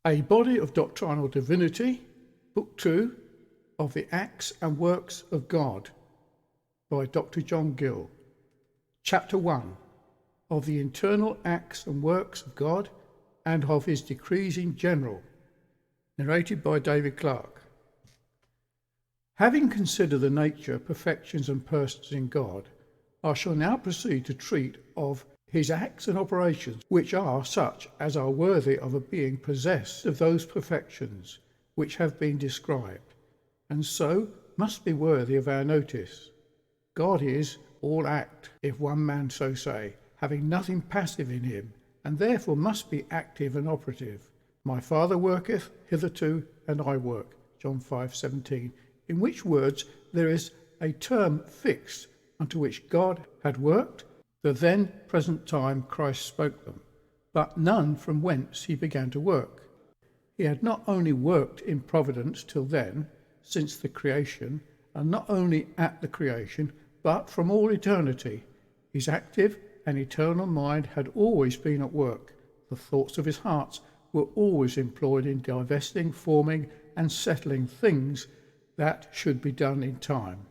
A Body of Doctrinal Divinity, Book 2 of the Acts and Works of God by Dr. John Gill. Chapter 1 of the Internal Acts and Works of God and of His Decrees in General, narrated by David Clarke. Having considered the nature, perfections and persons in God, I shall now proceed to treat of His acts and operations, which are such as are worthy of a being possessed of those perfections which have been described, and so must be worthy of our notice. God is all act, if one man so say, having nothing passive in him, and therefore must be active and operative. My Father worketh hitherto, and I work, John 5:17, in which words there is a term fixed unto which God had worked, the then present time Christ spoke them, but none from whence he began to work. He had not only worked in providence till then, since the creation, and not only at the creation, but from all eternity. His active and eternal mind had always been at work. The thoughts of his heart were always employed in divesting, forming, and settling things that should be done in time.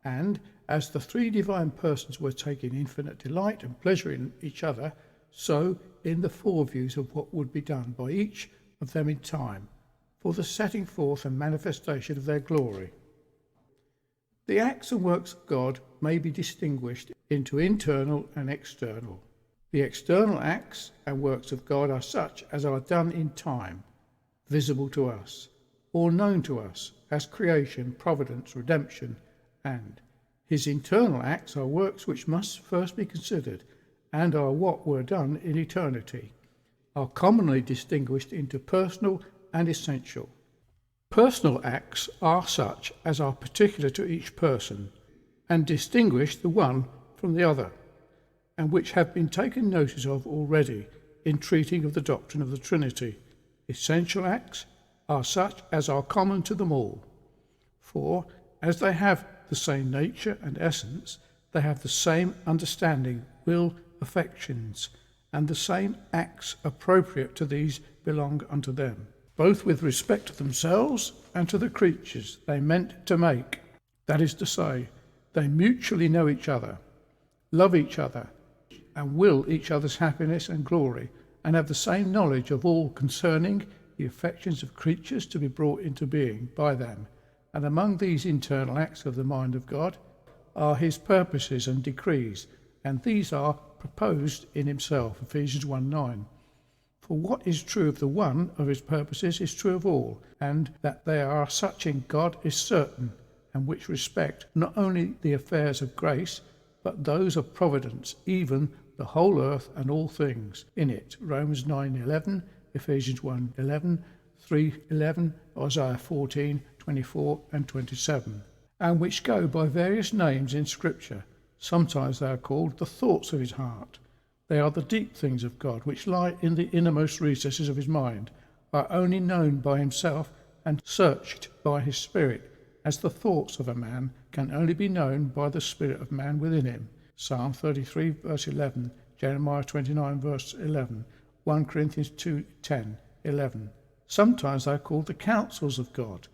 And as the three divine persons were taking infinite delight and pleasure in each other, so in the foreviews of what would be done by each of them in time, for the setting forth and manifestation of their glory. The acts and works of God may be distinguished into internal and external. The external acts and works of God are such as are done in time, visible to us, or known to us, as creation, providence, redemption, and his internal acts are works which must first be considered, and are what were done in eternity, are commonly distinguished into personal and essential. Personal acts are such as are particular to each person, and distinguish the one from the other, and which have been taken notice of already in treating of the doctrine of the Trinity. Essential acts are such as are common to them all, for as they have the same nature and essence, they have the same understanding, will, affections, and the same acts appropriate to these belong unto them, both with respect to themselves and to the creatures they meant to make. That is to say, they mutually know each other, love each other, and will each other's happiness and glory, and have the same knowledge of all concerning the affections of creatures to be brought into being by them. And among these internal acts of the mind of God are his purposes and decrees, and these are proposed in himself, Ephesians 1:9. For what is true of the one of his purposes is true of all, and that they are such in God is certain, and which respect not only the affairs of grace, but those of providence, even the whole earth and all things in it, Romans 9:11, Ephesians 1:11, 3:11, Isaiah 14:24 and 27, and which go by various names in Scripture. Sometimes they are called the thoughts of his heart. They are the deep things of God, which lie in the innermost recesses of his mind, are only known by himself and searched by his Spirit, as the thoughts of a man can only be known by the Spirit of man within him. Psalm 33 verse 11, Jeremiah 29 verse 11, 1 Corinthians 2:10, 11. Sometimes they are called the counsels of God,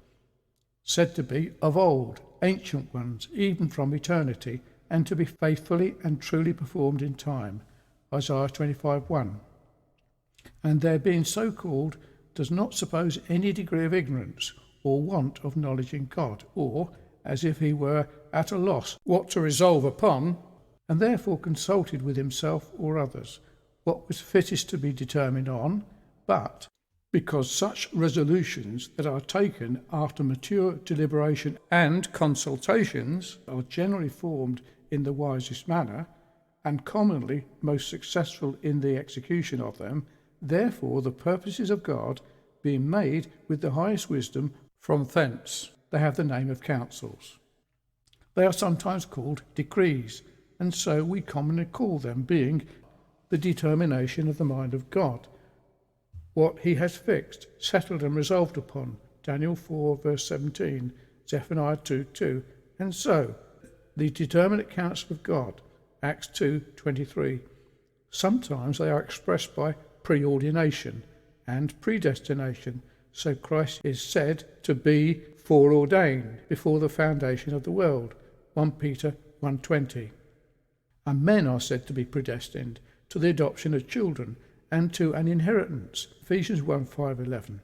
said to be of old, ancient ones, even from eternity, and to be faithfully and truly performed in time, Isaiah 25:1. And their being so called does not suppose any degree of ignorance or want of knowledge in God, or as if he were at a loss what to resolve upon, and therefore consulted with himself or others what was fittest to be determined on, but because such resolutions that are taken after mature deliberation and consultations are generally formed in the wisest manner, and commonly most successful in the execution of them, therefore the purposes of God, being made with the highest wisdom, from thence they have the name of counsels. They are sometimes called decrees, and so we commonly call them, being the determination of the mind of God, what he has fixed, settled and resolved upon, Daniel 4 verse 17, Zephaniah 2:2, and so the determinate counsel of God, Acts 2:23. Sometimes they are expressed by preordination, and predestination. So Christ is said to be foreordained before the foundation of the world. 1 Peter 1:20. And men are said to be predestined to the adoption of children and to an inheritance. Ephesians 1:5-11.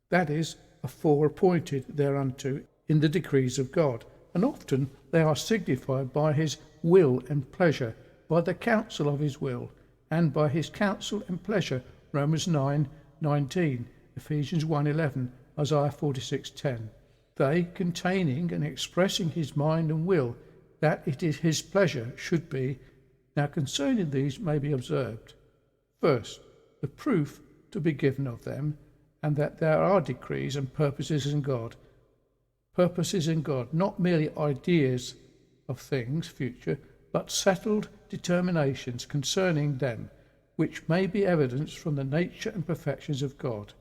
That is, are foreappointed thereunto in the decrees of God, and often they are signified by his will and pleasure, by the counsel of his will, and by his counsel and pleasure. Romans 9:19, Ephesians 1:11, Isaiah 46:10. They containing and expressing his mind and will, that it is his pleasure should be. Now concerning these may be observed, first, the proof to be given of them, and that there are decrees and purposes in God. Purposes in God, not merely ideas of things future, but settled determinations concerning them, which may be evidenced from the nature and perfections of God.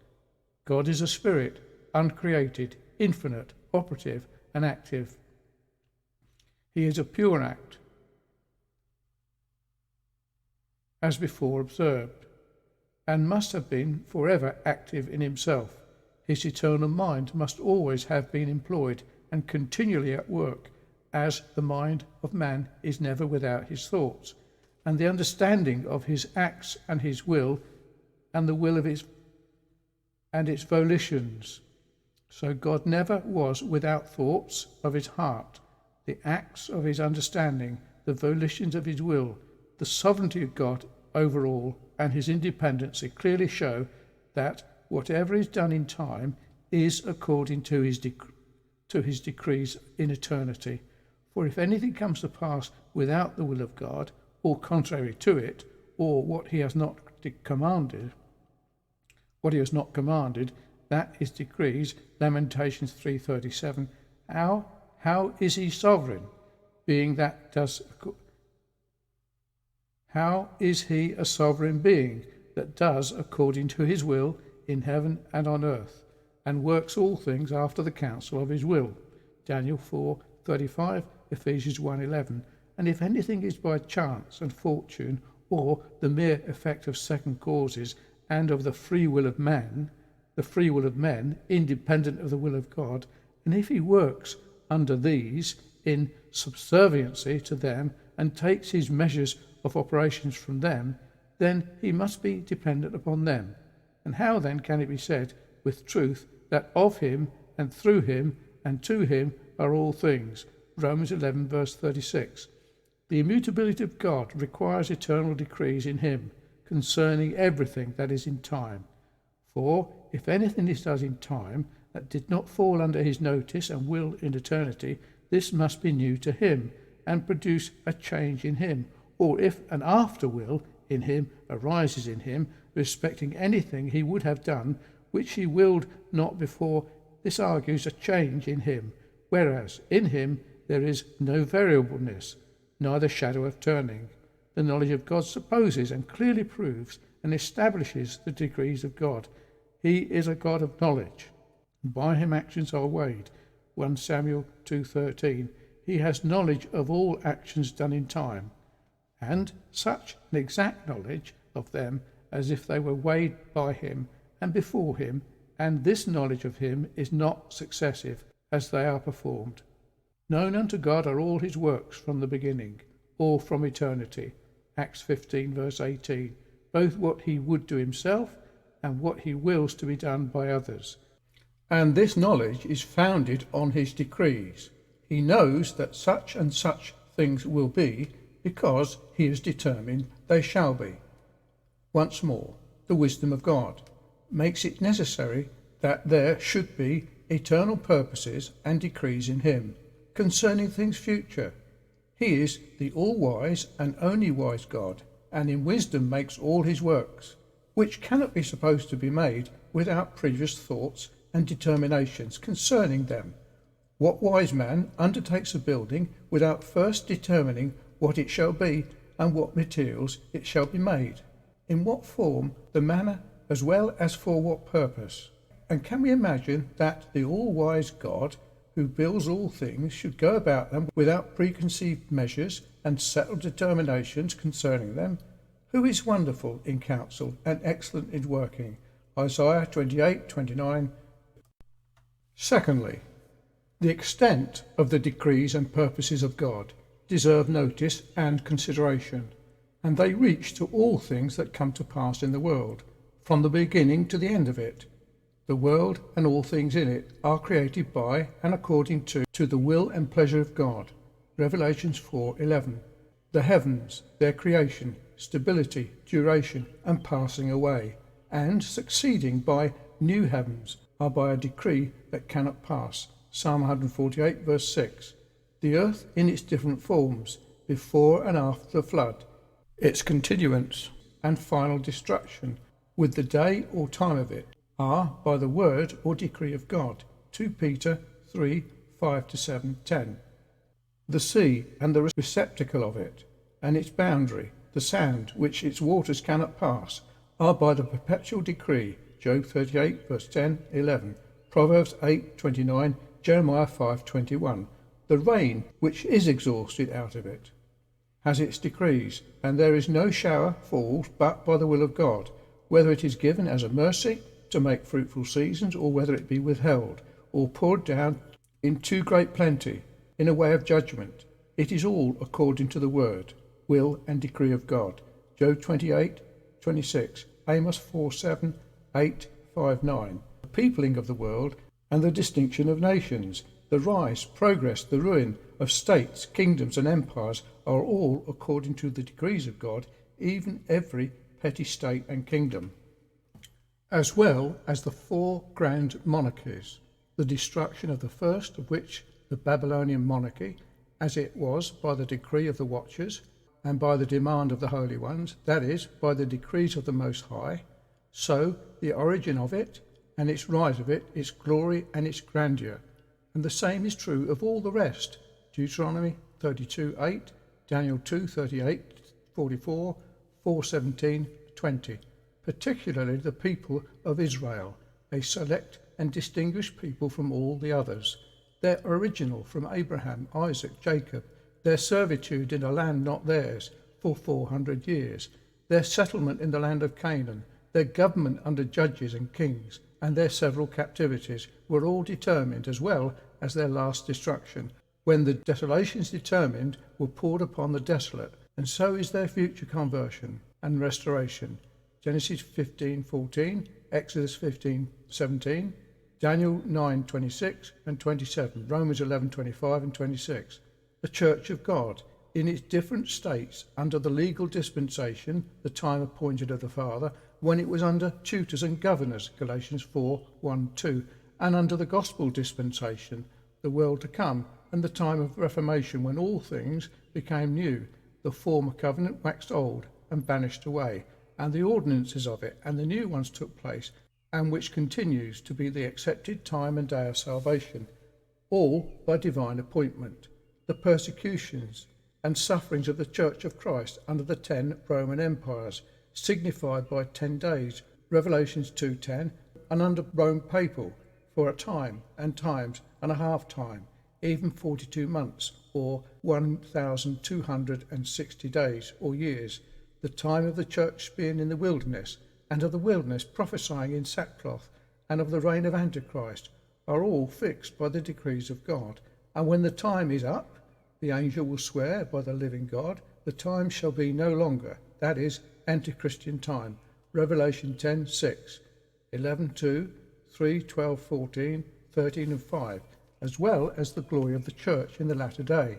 God is a spirit, uncreated, infinite, operative, and active. He is a pure act, as before observed, and must have been forever active in himself. His eternal mind must always have been employed and continually at work, as the mind of man is never without his thoughts, and the understanding of his acts and his will, and the will of his and its volitions. So God never was without thoughts of his heart, the acts of his understanding, the volitions of his will. The sovereignty of God over all and his independency clearly show that whatever is done in time is according to his decrees in eternity. For if anything comes to pass without the will of God, or contrary to it, or what he has not commanded, that is decrees. Lamentations 3:37. How is he sovereign, being that does? How is he a sovereign being that does according to his will in heaven and on earth, and works all things after the counsel of his will? Daniel 4:35, Ephesians 1:11. And if anything is by chance and fortune, or the mere effect of second causes and of the free will of men, independent of the will of God, and if he works under these in subserviency to them and takes his measures of operations from them, then he must be dependent upon them. And how then can it be said with truth that of him and through him and to him are all things? Romans 11:36. The immutability of God requires eternal decrees in him concerning everything that is in time. For if anything is done in time that did not fall under his notice and will in eternity, this must be new to him and produce a change in him. Or if an after will in him arises in him respecting anything he would have done, which he willed not before, this argues a change in him, whereas in him there is no variableness, neither shadow of turning. The knowledge of God supposes and clearly proves and establishes the decrees of God. He is a God of knowledge. By him actions are weighed. 1 Samuel 2:13. He has knowledge of all actions done in time, and such an exact knowledge of them as if they were weighed by him and before him, and this knowledge of him is not successive as they are performed. Known unto God are all his works from the beginning, or from eternity. Acts 15:18. Both what he would do himself and what he wills to be done by others. And this knowledge is founded on his decrees. He knows that such and such things will be, because he has determined they shall be. Once more, the wisdom of God makes it necessary that there should be eternal purposes and decrees in him concerning things future. He is the all-wise and only wise God, and in wisdom makes all his works, which cannot be supposed to be made without previous thoughts and determinations concerning them. What wise man undertakes a building without first determining what it shall be and what materials it shall be made, in what form, the manner, as well as for what purpose? And can we imagine that the all-wise God, who builds all things, should go about them without preconceived measures and settled determinations concerning them? Who is wonderful in counsel and excellent in working? Isaiah 28:29. Secondly, the extent of the decrees and purposes of God deserve notice and consideration, and they reach to all things that come to pass in the world, from the beginning to the end of it. The world and all things in it are created by and according to the will and pleasure of God. Revelations 4:11. The heavens, their creation, stability, duration, and passing away, and succeeding by new heavens, are by a decree that cannot pass. Psalm 148 verse 6. The earth in its different forms, before and after the flood, its continuance and final destruction, with the day or time of it, are by the word or decree of God. 2 Peter 3, 5-7, 10. The sea and the receptacle of it, and its boundary, the sand which its waters cannot pass, are by the perpetual decree. Job 38 verse 10, 11, Proverbs 8:29, Jeremiah 5:21. The rain which is exhausted out of it has its decrees, and there is no shower falls but by the will of God, whether it is given as a mercy to make fruitful seasons, or whether it be withheld, or poured down in too great plenty, in a way of judgment. It is all according to the word, will, and decree of God. Job 28:26, Amos 4:7, 8, 5, 9. The peopling of the world and the distinction of nations, the rise, progress, the ruin of states, kingdoms, and empires are all according to the decrees of God, even every petty state and kingdom, as well as the 4 grand monarchies, the destruction of the first of which, the Babylonian monarchy, as it was by the decree of the Watchers, and by the demand of the Holy Ones, that is, by the decrees of the Most High, so the origin of it, and its rise of it, its glory and its grandeur. And the same is true of all the rest. Deuteronomy 32:8, Daniel 2:38-44, 4:17-20. Particularly the people of Israel, a select and distinguished people from all the others, their original from Abraham, Isaac, Jacob, their servitude in a land not theirs for 400 years, their settlement in the land of Canaan, their government under judges and kings, and their several captivities were all determined, as well as their last destruction, when the desolations determined were poured upon the desolate, and so is their future conversion and restoration. Genesis 15:14, Exodus 15:17, Daniel 9:26 and 27, Romans 11:25 and 26. The Church of God, in its different states, under the legal dispensation, the time appointed of the Father, when it was under tutors and governors, Galatians 4:1-2, and under the gospel dispensation, the world to come, and the time of Reformation, when all things became new, the former covenant waxed old and vanished away, and the ordinances of it and the new ones took place, and which continues to be the accepted time and day of salvation, all by divine appointment. The persecutions and sufferings of the Church of Christ under the 10 Roman empires, signified by 10 days, Revelations 2:10, and under Rome papal, for a time and times and a half time, even 42 months, or 1,260 days or years, the time of the church being in the wilderness, and of the wilderness prophesying in sackcloth, and of the reign of Antichrist, are all fixed by the decrees of God. And when the time is up, the angel will swear by the living God, the time shall be no longer, that is, antichristian time. Revelation 10:6, 11:2, 3:12-14, 13 and 5, as well as the glory of the church in the latter day,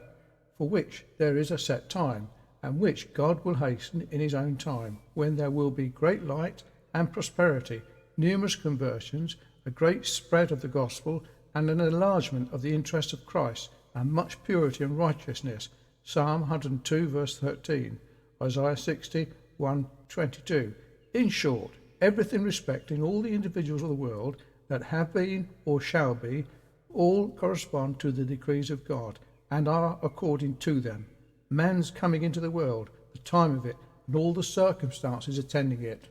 for which there is a set time, and which God will hasten in his own time, when there will be great light and prosperity, numerous conversions, a great spread of the gospel, and an enlargement of the interest of Christ, and much purity and righteousness. Psalm 102 verse 13, Isaiah 60:1-22. In short, everything respecting all the individuals of the world that have been or shall be, all correspond to the decrees of God, and are according to them. Man's coming into the world, the time of it, and all the circumstances attending it,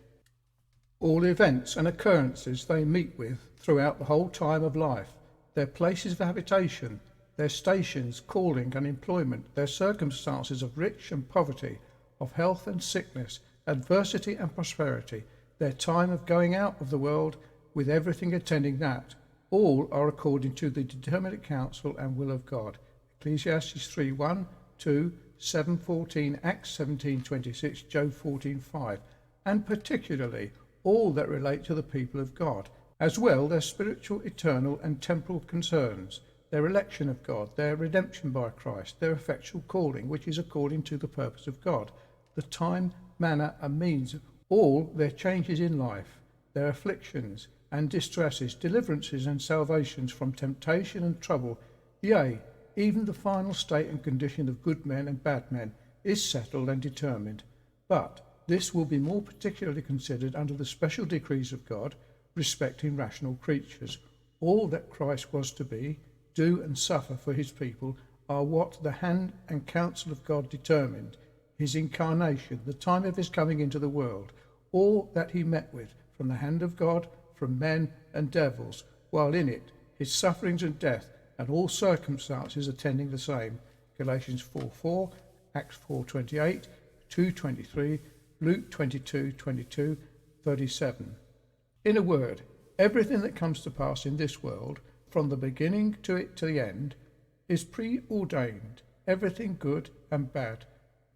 all events and occurrences they meet with throughout the whole time of life, their places of habitation, their stations, calling and employment, their circumstances of rich and poverty, of health and sickness, adversity and prosperity, their time of going out of the world, with everything attending that. All are according to the determinate counsel and will of God. Ecclesiastes 3:1, 2, 7:14, Acts 17:26, Job 14:5, and particularly all that relate to the people of God, as well their spiritual, eternal and temporal concerns, their election of God, their redemption by Christ, their effectual calling, which is according to the purpose of God, the time, manner and means, all their changes in life, their afflictions and distresses, deliverances and salvations from temptation and trouble, yea, even the final state and condition of good men and bad men is settled and determined. But this will be more particularly considered under the special decrees of God respecting rational creatures. All that Christ was to be, do and suffer for his people are what the hand and counsel of God determined, his incarnation, the time of his coming into the world, all that he met with from the hand of God, from men and devils, while in it his sufferings and death and all circumstances attending the same. Galatians 4:4, Acts 4:28, 2:23, Luke 22:22, 37. In a word, everything that comes to pass in this world, from the beginning to the end, is preordained, everything good and bad.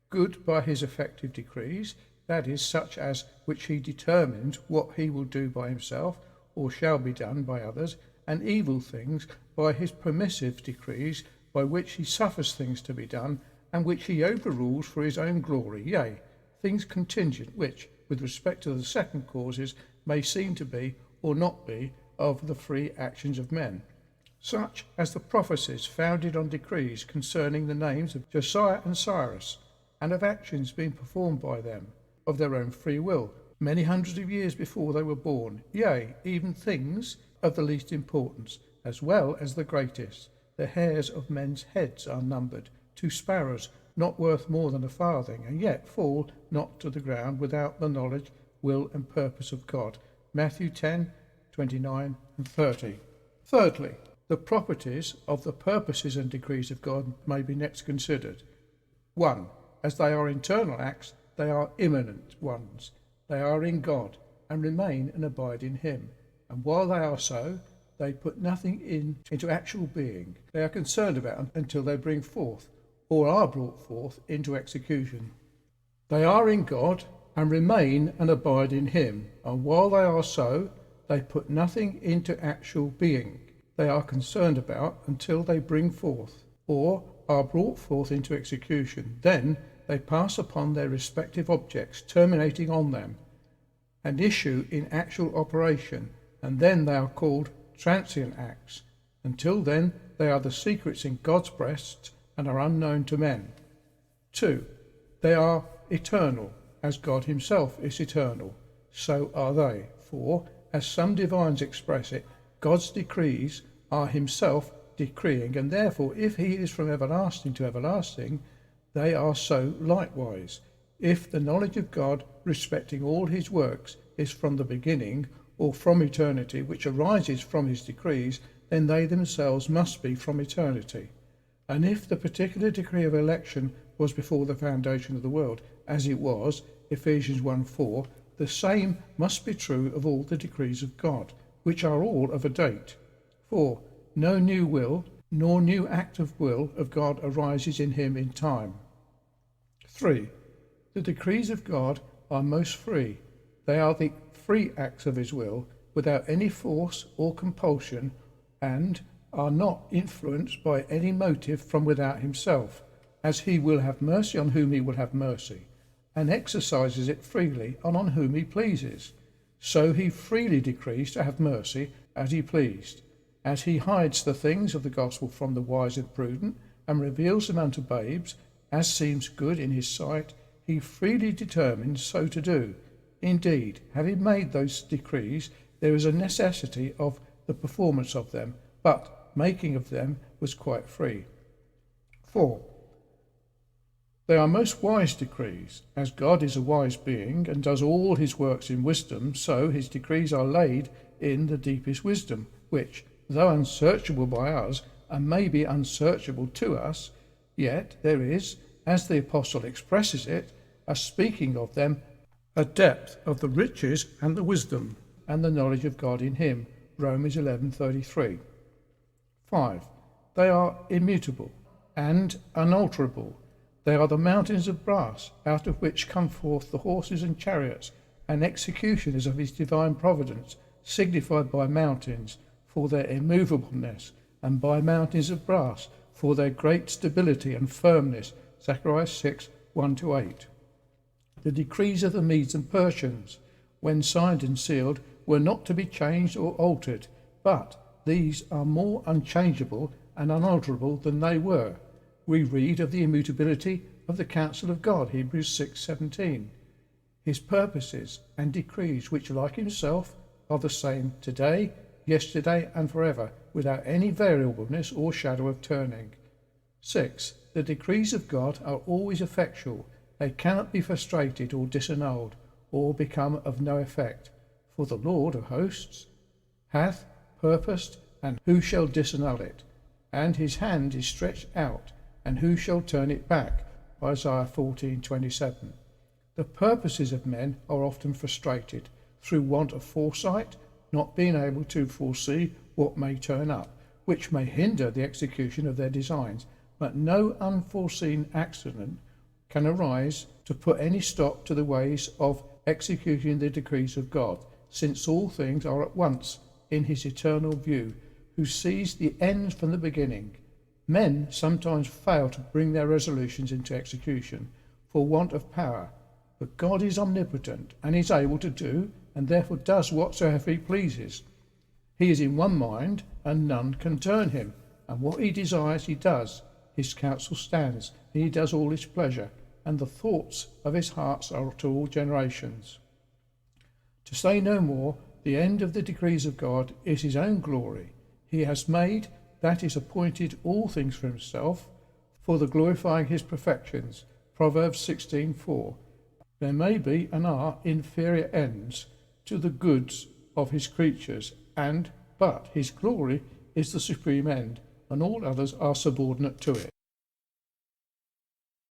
Good by his effective decrees, that is, such as which he determines what he will do by himself or shall be done by others, and evil things by his permissive decrees, by which he suffers things to be done, and which he overrules for his own glory, yea, things contingent, which, with respect to the second causes, may seem to be, or not be, of the free actions of men, such as the prophecies founded on decrees concerning the names of Josiah and Cyrus, and of actions being performed by them, of their own free will, many hundreds of years before they were born, yea, even things of the least importance, as well as the greatest. The hairs of men's heads are numbered, 2 sparrows, not worth more than a farthing, and yet fall not to the ground without the knowledge, will and purpose of God. Matthew 10:29 and 30. Thirdly, the properties of the purposes and decrees of God may be next considered. 1. As they are internal acts, they are immanent ones. They are in God, and remain and abide in him. And while they are so, they put nothing into actual being. They are concerned about until they bring forth, or are brought forth, into execution. They are in God, and remain and abide in him. And while they are so, they put nothing into actual being. They are concerned about until they bring forth, or are brought forth into execution. Then they pass upon their respective objects, terminating on them, and issue in actual operation, and then they are called transient acts. Until then, they are the secrets in God's breast and are unknown to men. 2. They are eternal, as God himself is eternal. So are they. For, as some divines express it, God's decrees are himself decreeing, and therefore, if he is from everlasting to everlasting, they are so likewise. If the knowledge of God respecting all his works is from the beginning, or from eternity, which arises from his decrees, then they themselves must be from eternity. And if the particular decree of election was before the foundation of the world, as it was, Ephesians 1:4, the same must be true of all the decrees of God, which are all of a date. For no new will, nor new act of will of God arises in him in time. 3. The decrees of God are most free. They are the free acts of his will, without any force or compulsion, and are not influenced by any motive from without himself, as he will have mercy on whom he will have mercy, and exercises it freely on whom he pleases. So he freely decrees to have mercy as he pleased, as he hides the things of the gospel from the wise and prudent, and reveals them unto babes, as seems good in his sight, he freely determines so to do. Indeed, having made those decrees, there is a necessity of the performance of them, but making of them was quite free. 4. They are most wise decrees. As God is a wise being, and does all his works in wisdom, so his decrees are laid in the deepest wisdom, which, though unsearchable by us, and may be unsearchable to us, yet there is, as the apostle expresses it, a speaking of them a depth of the riches and the wisdom and the knowledge of God in him. Romans 11:33. 5. They are immutable and unalterable. They are the mountains of brass, out of which come forth the horses and chariots, and executioners of his divine providence, signified by mountains for their immovableness, and by mountains of brass for their great stability and firmness. Zechariah 6:1-8. The decrees of the Medes and Persians, when signed and sealed, were not to be changed or altered, but these are more unchangeable and unalterable than they were. We read of the immutability of the counsel of God, Hebrews 6:17. His purposes and decrees, which like himself are the same today, yesterday and forever, without any variableness or shadow of turning. 6. The decrees of God are always effectual. They cannot be frustrated or disannulled, or become of no effect. For the Lord of hosts hath purposed, and who shall disannul it? And his hand is stretched out, and who shall turn it back? Isaiah 14:27. The purposes of men are often frustrated through want of foresight, not being able to foresee what may turn up, which may hinder the execution of their designs, but no unforeseen accident can arise to put any stop to the ways of executing the decrees of God, since all things are at once in his eternal view, who sees the end from the beginning. Men sometimes fail to bring their resolutions into execution for want of power, but God is omnipotent and is able to do, and therefore does whatsoever he pleases. He is in one mind, and none can turn him, and what he desires he does. His counsel stands, and he does all his pleasure, and the thoughts of his hearts are to all generations. To say no more, the end of the decrees of God is his own glory. He has made, that is, appointed all things for himself, for the glorifying his perfections. Proverbs 16:4. There may be and are inferior ends to the goods of his creatures, but his glory is the supreme end, and all others are subordinate to it.